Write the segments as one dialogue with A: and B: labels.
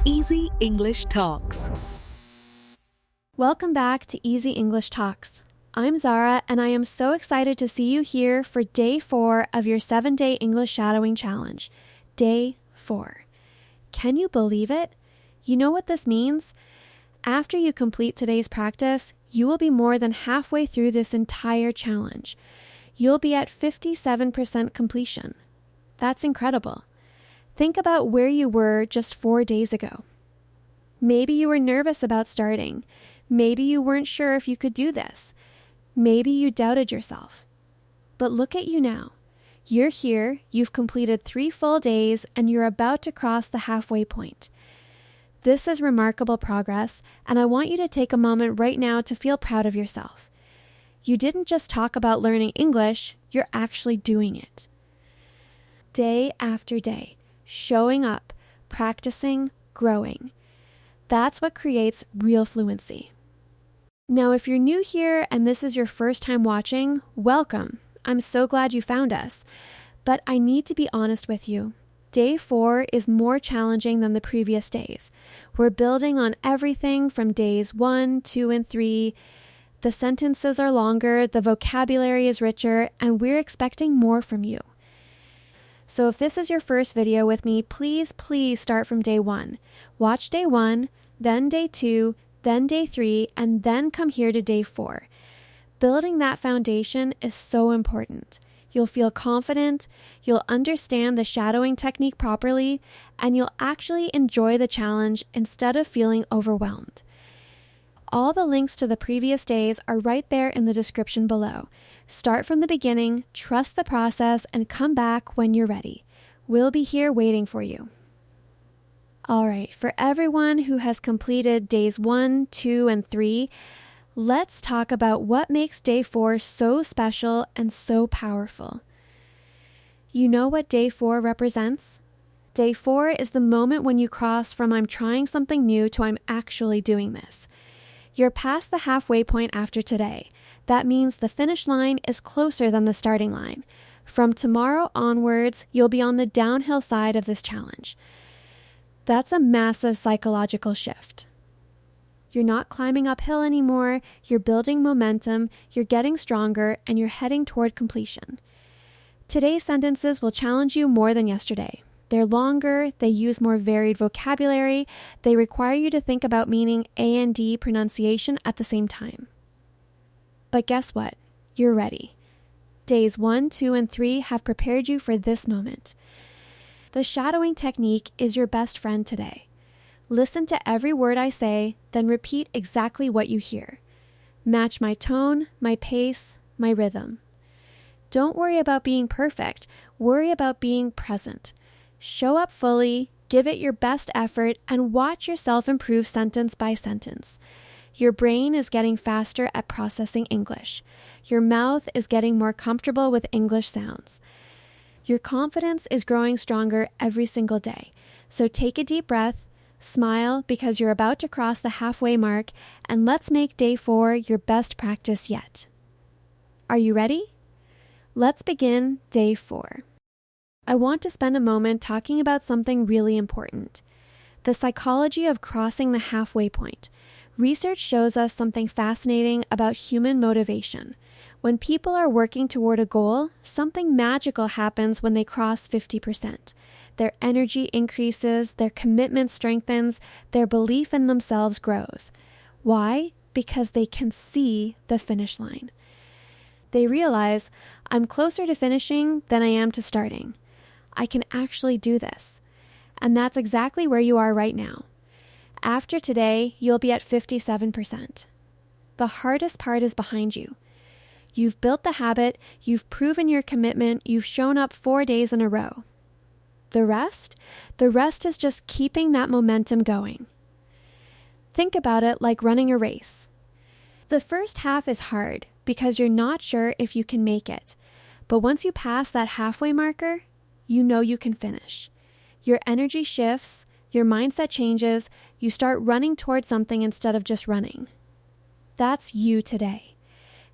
A: Easy English Talks.
B: Welcome back to Easy English Talks. I'm Zara, and I am so excited to see you here for Day 4 of your 7-day English Shadowing Challenge. Day 4. Can you believe it? You know what this means? After you complete today's practice, you will be more than halfway through this entire challenge. You'll be at 57% completion. That's incredible. Think about where you were just 4 days ago. Maybe you were nervous about starting. Maybe you weren't sure if you could do this. Maybe you doubted yourself. But look at you now. You're here, you've completed 3 full days, and you're about to cross the halfway point. This is remarkable progress, and I want you to take a moment right now to feel proud of yourself. You didn't just talk about learning English, you're actually doing it. Day after day, showing up, practicing, growing. That's what creates real fluency. Now, if you're new here and this is your first time watching, welcome. I'm so glad you found us. But I need to be honest with you. Day 4 is more challenging than the previous days. We're building on everything from days 1, 2, and 3. The sentences are longer, the vocabulary is richer, and we're expecting more from you. So if this is your first video with me, please start from day 1. Watch day 1, then day 2, then day 3, and then come here to day 4. Building that foundation is so important. You'll feel confident, you'll understand the shadowing technique properly, and you'll actually enjoy the challenge instead of feeling overwhelmed. All the links to the previous days are right there in the description below. Start from the beginning, trust the process, and come back when you're ready. We'll be here waiting for you. All right, for everyone who has completed days 1, 2, and 3, let's talk about what makes day 4 so special and so powerful. You know what day 4 represents? Day 4 is the moment when you cross from I'm trying something new to I'm actually doing this. You're past the halfway point after today. That means the finish line is closer than the starting line. From tomorrow onwards, you'll be on the downhill side of this challenge. That's a massive psychological shift. You're not climbing uphill anymore, you're building momentum, you're getting stronger, and you're heading toward completion. Today's sentences will challenge you more than yesterday. They're longer, they use more varied vocabulary, they require you to think about meaning A and D pronunciation at the same time. But guess what? You're ready. Days 1, 2, and 3 have prepared you for this moment. The shadowing technique is your best friend today. Listen to every word I say, then repeat exactly what you hear. Match my tone, my pace, my rhythm. Don't worry about being perfect, worry about being present. Show up fully, give it your best effort, and watch yourself improve sentence by sentence. Your brain is getting faster at processing English. Your mouth is getting more comfortable with English sounds. Your confidence is growing stronger every single day. So take a deep breath, smile because you're about to cross the halfway mark, and let's make day 4 your best practice yet. Are you ready? Let's begin day 4. I want to spend a moment talking about something really important. The psychology of crossing the halfway point. Research shows us something fascinating about human motivation. When people are working toward a goal, something magical happens when they cross 50%. Their energy increases, their commitment strengthens, their belief in themselves grows. Why? Because they can see the finish line. They realize, I'm closer to finishing than I am to starting. I can actually do this. And that's exactly where you are right now. After today, you'll be at 57%. The hardest part is behind you. You've built the habit, you've proven your commitment, you've shown up 4 days in a row. The rest is just keeping that momentum going. Think about it like running a race. The first half is hard because you're not sure if you can make it. But once you pass that halfway marker, you know you can finish. Your energy shifts, your mindset changes, you start running towards something instead of just running. That's you today.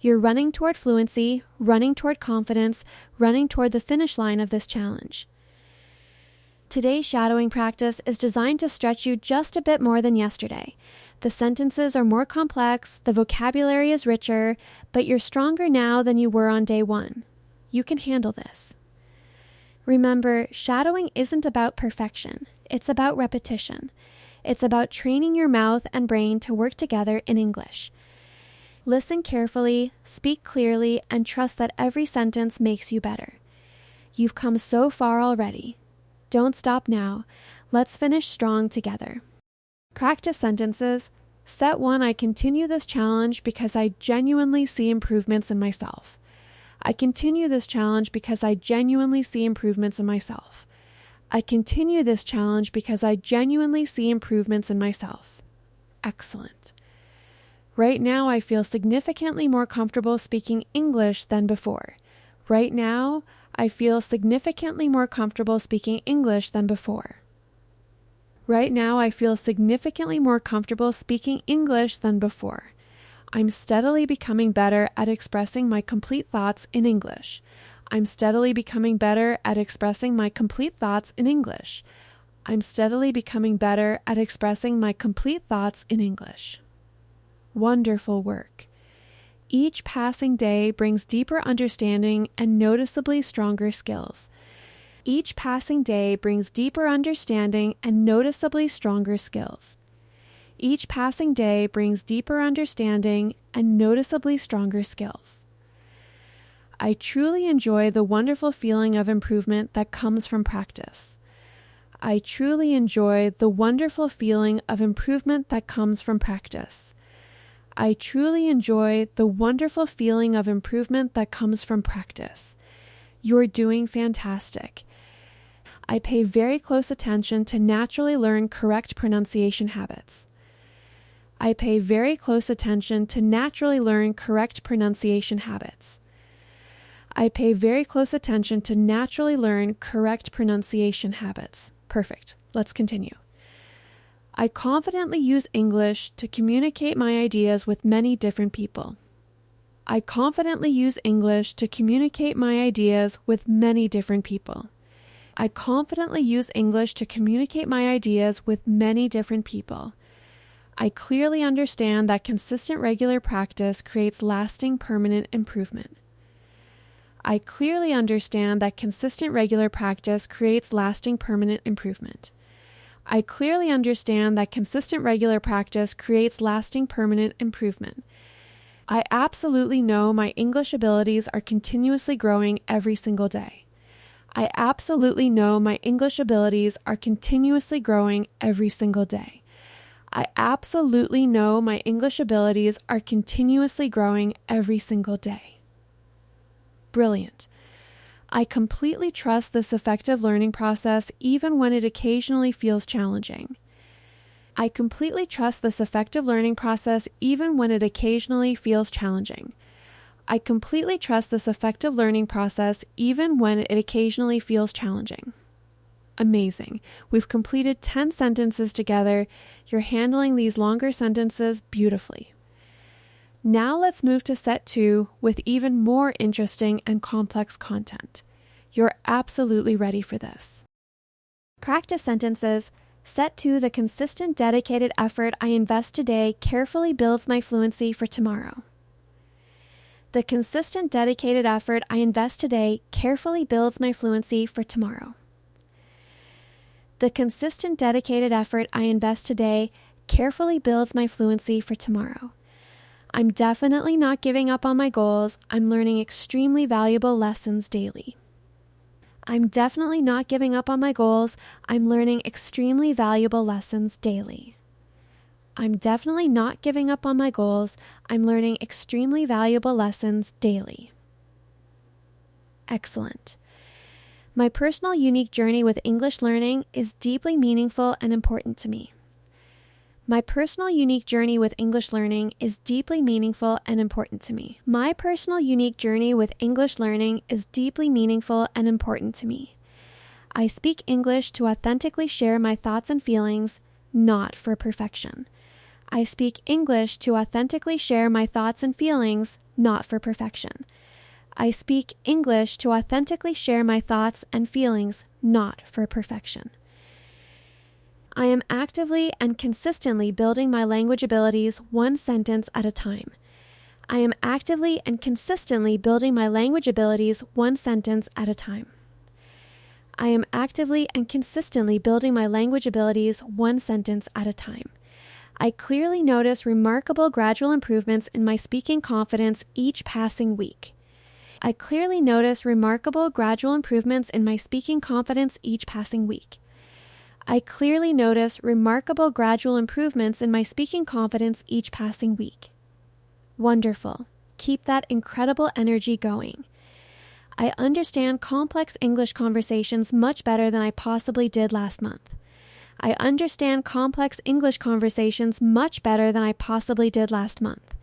B: You're running toward fluency, running toward confidence, running toward the finish line of this challenge. Today's shadowing practice is designed to stretch you just a bit more than yesterday. The sentences are more complex, the vocabulary is richer, but you're stronger now than you were on day one. You can handle this. Remember, shadowing isn't about perfection. It's about repetition. It's about training your mouth and brain to work together in English. Listen carefully, speak clearly, and trust that every sentence makes you better. You've come so far already. Don't stop now. Let's finish strong together. Practice sentences. Set 1. I continue this challenge because I genuinely see improvements in myself. I continue this challenge because I genuinely see improvements in myself. I continue this challenge because I genuinely see improvements in myself. Excellent. Right now, I feel significantly more comfortable speaking English than before. Right now, I feel significantly more comfortable speaking English than before. Right now, I feel significantly more comfortable speaking English than before. I'm steadily becoming better at expressing my complete thoughts in English. I'm steadily becoming better at expressing my complete thoughts in English. I'm steadily becoming better at expressing my complete thoughts in English. Wonderful work. Each passing day brings deeper understanding and noticeably stronger skills. Each passing day brings deeper understanding and noticeably stronger skills. Each passing day brings deeper understanding and noticeably stronger skills. I truly enjoy the wonderful feeling of improvement that comes from practice. I truly enjoy the wonderful feeling of improvement that comes from practice. I truly enjoy the wonderful feeling of improvement that comes from practice. You're doing fantastic. I pay very close attention to naturally learn correct pronunciation habits. I pay very close attention to naturally learn correct pronunciation habits. I pay very close attention to naturally learn correct pronunciation habits. Perfect. Let's continue. I confidently use English to communicate my ideas with many different people. I confidently use English to communicate my ideas with many different people. I confidently use English to communicate my ideas with many different people. I clearly understand that consistent regular practice creates lasting permanent improvement. I clearly understand that consistent regular practice creates lasting permanent improvement. I clearly understand that consistent regular practice creates lasting permanent improvement. I absolutely know my English abilities are continuously growing every single day. I absolutely know my English abilities are continuously growing every single day. I absolutely know my English abilities are continuously growing every single day. Brilliant. I completely trust this effective learning process even when it occasionally feels challenging. I completely trust this effective learning process even when it occasionally feels challenging. I completely trust this effective learning process even when it occasionally feels challenging. Amazing. We've completed 10 sentences together. You're handling these longer sentences beautifully. Now let's move to set 2 with even more interesting and complex content. You're absolutely ready for this. Practice sentences. Set 2. The consistent, dedicated effort I invest today carefully builds my fluency for tomorrow. The consistent, dedicated effort I invest today carefully builds my fluency for tomorrow. The consistent, dedicated effort I invest today carefully builds my fluency for tomorrow. I'm definitely not giving up on my goals. I'm learning extremely valuable lessons daily. I'm definitely not giving up on my goals. I'm learning extremely valuable lessons daily. I'm definitely not giving up on my goals. I'm learning extremely valuable lessons daily. Excellent. My personal unique journey with English learning is deeply meaningful and important to me. My personal unique journey with English learning is deeply meaningful and important to me. My personal unique journey with English learning is deeply meaningful and important to me. I speak English to authentically share my thoughts and feelings, not for perfection. I speak English to authentically share my thoughts and feelings, not for perfection. I speak English to authentically share my thoughts and feelings, not for perfection. I am actively and consistently building my language abilities one sentence at a time. I am actively and consistently building my language abilities one sentence at a time. I am actively and consistently building my language abilities one sentence at a time. I clearly notice remarkable gradual improvements in my speaking confidence each passing week. I clearly notice remarkable gradual improvements in my speaking confidence each passing week. I clearly notice remarkable gradual improvements in my speaking confidence each passing week. Wonderful. Keep that incredible energy going. I understand complex English conversations much better than I possibly did last month. I understand complex English conversations much better than I possibly did last month.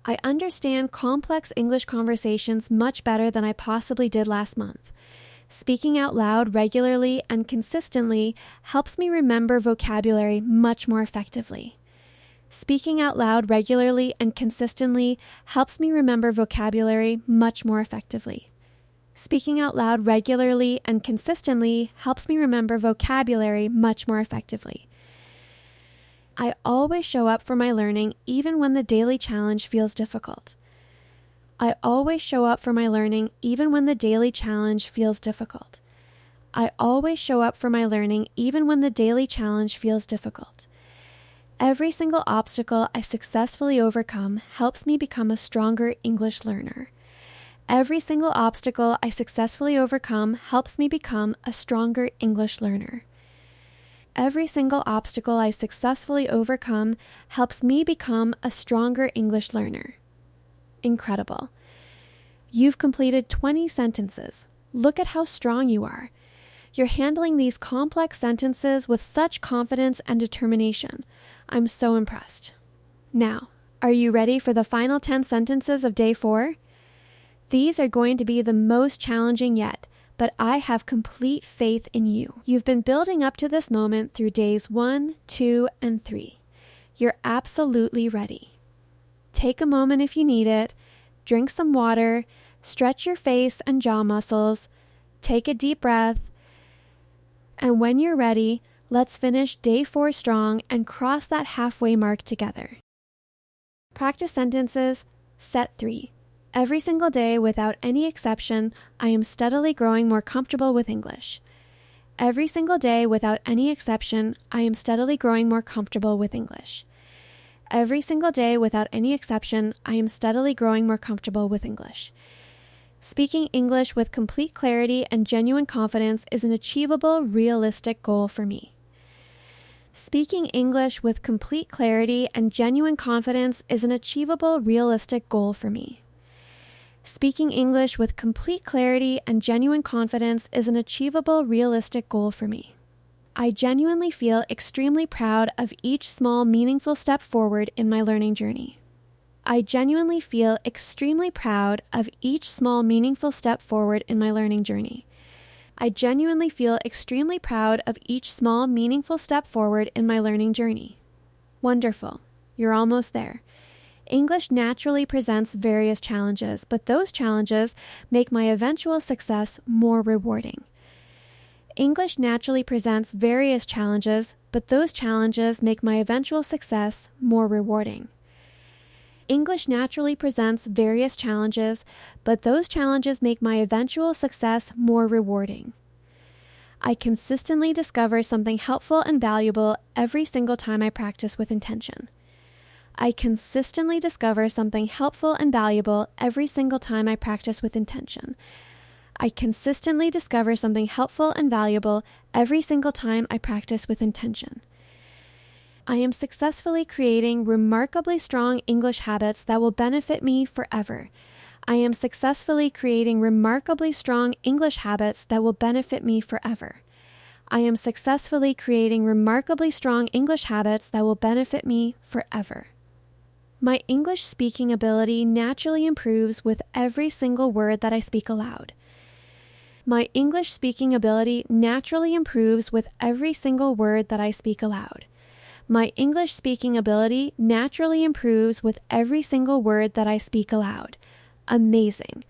B: I understand complex English conversations much better than I possibly did last month. Speaking out loud regularly and consistently helps me remember vocabulary much more effectively. Speaking out loud regularly and consistently helps me remember vocabulary much more effectively. Speaking out loud regularly and consistently helps me remember vocabulary much more effectively. I always show up for my learning even when the daily challenge feels difficult. I always show up for my learning even when the daily challenge feels difficult. I always show up for my learning even when the daily challenge feels difficult. Every single obstacle I successfully overcome helps me become a stronger English learner. Every single obstacle I successfully overcome helps me become a stronger English learner. Every single obstacle I successfully overcome helps me become a stronger English learner. Incredible. You've completed 20 sentences. Look at how strong you are. You're handling these complex sentences with such confidence and determination. I'm so impressed. Now, are you ready for the final 10 sentences of day 4? These are going to be the most challenging yet, but I have complete faith in you. You've been building up to this moment through days 1, 2, and 3. You're absolutely ready. Take a moment if you need it, drink some water, stretch your face and jaw muscles, take a deep breath, and when you're ready, let's finish day 4 strong and cross that halfway mark together. Practice sentences, set 3. Every single day, without any exception, I am steadily growing more comfortable with English. Every single day, without any exception, I am steadily growing more comfortable with English. Every single day, without any exception, I am steadily growing more comfortable with English. Speaking English with complete clarity and genuine confidence is an achievable, realistic goal for me. Speaking English with complete clarity and genuine confidence is an achievable, realistic goal for me. Speaking English with complete clarity and genuine confidence is an achievable, realistic goal for me. I genuinely feel extremely proud of each small, meaningful step forward in my learning journey. I genuinely feel extremely proud of each small, meaningful step forward in my learning journey. I genuinely feel extremely proud of each small, meaningful step forward in my learning journey. Wonderful. You're almost there. English naturally presents various challenges, but those challenges make my eventual success more rewarding. English naturally presents various challenges, but those challenges make my eventual success more rewarding. English naturally presents various challenges, but those challenges make my eventual success more rewarding. I consistently discover something helpful and valuable every single time I practice with intention. I consistently discover something helpful and valuable every single time I practice with intention. I consistently discover something helpful and valuable every single time I practice with intention. I am successfully creating remarkably strong English habits that will benefit me forever. I am successfully creating remarkably strong English habits that will benefit me forever. I am successfully creating remarkably strong English habits that will benefit me forever. My English speaking ability naturally improves with every single word that I speak aloud. My English speaking ability naturally improves with every single word that I speak aloud. My English speaking ability naturally improves with every single word that I speak aloud. Amazing.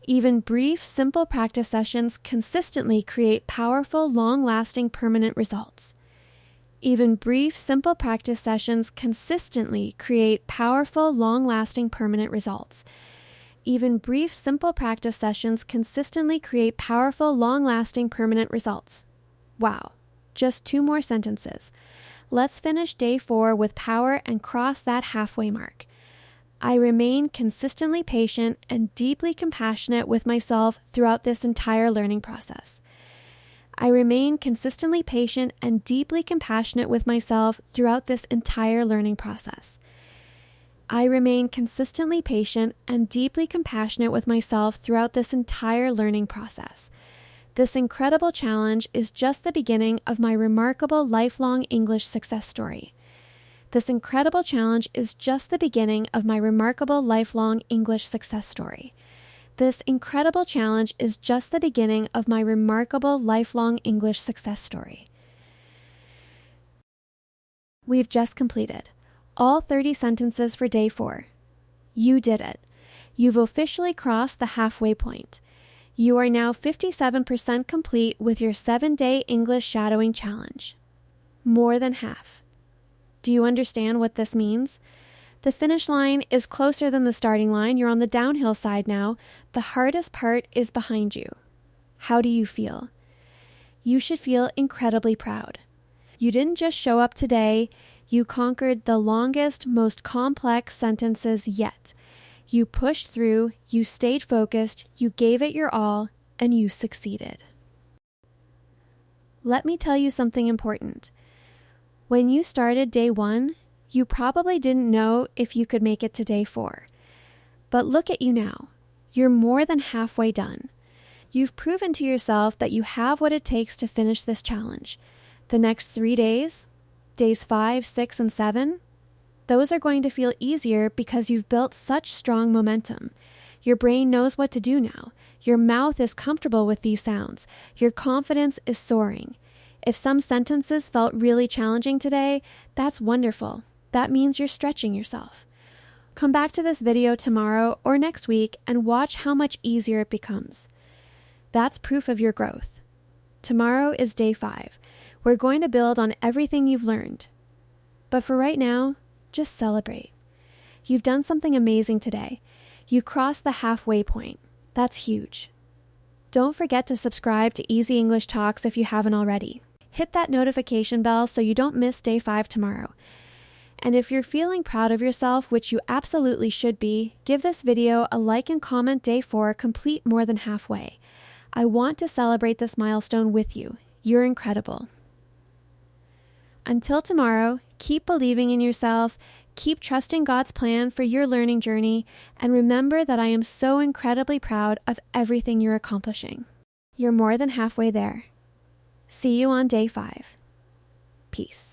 B: Even brief, simple practice sessions consistently create powerful, long-lasting, permanent results. Even brief, simple practice sessions consistently create powerful, long-lasting, permanent results. Even brief, simple practice sessions consistently create powerful, long-lasting, permanent results. Wow. Just 2 more sentences. Let's finish day 4 with power and cross that halfway mark. I remain consistently patient and deeply compassionate with myself throughout this entire learning process. I remain consistently patient and deeply compassionate with myself throughout this entire learning process. I remain consistently patient and deeply compassionate with myself throughout this entire learning process. This incredible challenge is just the beginning of my remarkable lifelong English success story. This incredible challenge is just the beginning of my remarkable lifelong English success story. This incredible challenge is just the beginning of my remarkable lifelong English success story. We've just completed all 30 sentences for day 4. You did it. You've officially crossed the halfway point. You are now 57% complete with your 7-day English shadowing challenge. More than half. Do you understand what this means? The finish line is closer than the starting line. You're on the downhill side now. The hardest part is behind you. How do you feel? You should feel incredibly proud. You didn't just show up today. You conquered the longest, most complex sentences yet. You pushed through, you stayed focused, you gave it your all, and you succeeded. Let me tell you something important. When you started day 1, you probably didn't know if you could make it to day 4. But look at you now. You're more than halfway done. You've proven to yourself that you have what it takes to finish this challenge. The next 3 days, days 5, 6, and 7, those are going to feel easier because you've built such strong momentum. Your brain knows what to do now. Your mouth is comfortable with these sounds. Your confidence is soaring. If some sentences felt really challenging today, that's wonderful. That means you're stretching yourself. Come back to this video tomorrow or next week and watch how much easier it becomes. That's proof of your growth. Tomorrow is day 5. We're going to build on everything you've learned. But for right now, just celebrate. You've done something amazing today. You crossed the halfway point. That's huge. Don't forget to subscribe to Easy English Talks if you haven't already. Hit that notification bell so you don't miss day 5 tomorrow. And if you're feeling proud of yourself, which you absolutely should be, give this video a like and comment day 4 complete more than halfway. I want to celebrate this milestone with you. You're incredible. Until tomorrow, keep believing in yourself, keep trusting God's plan for your learning journey, and remember that I am so incredibly proud of everything you're accomplishing. You're more than halfway there. See you on day 5. Peace.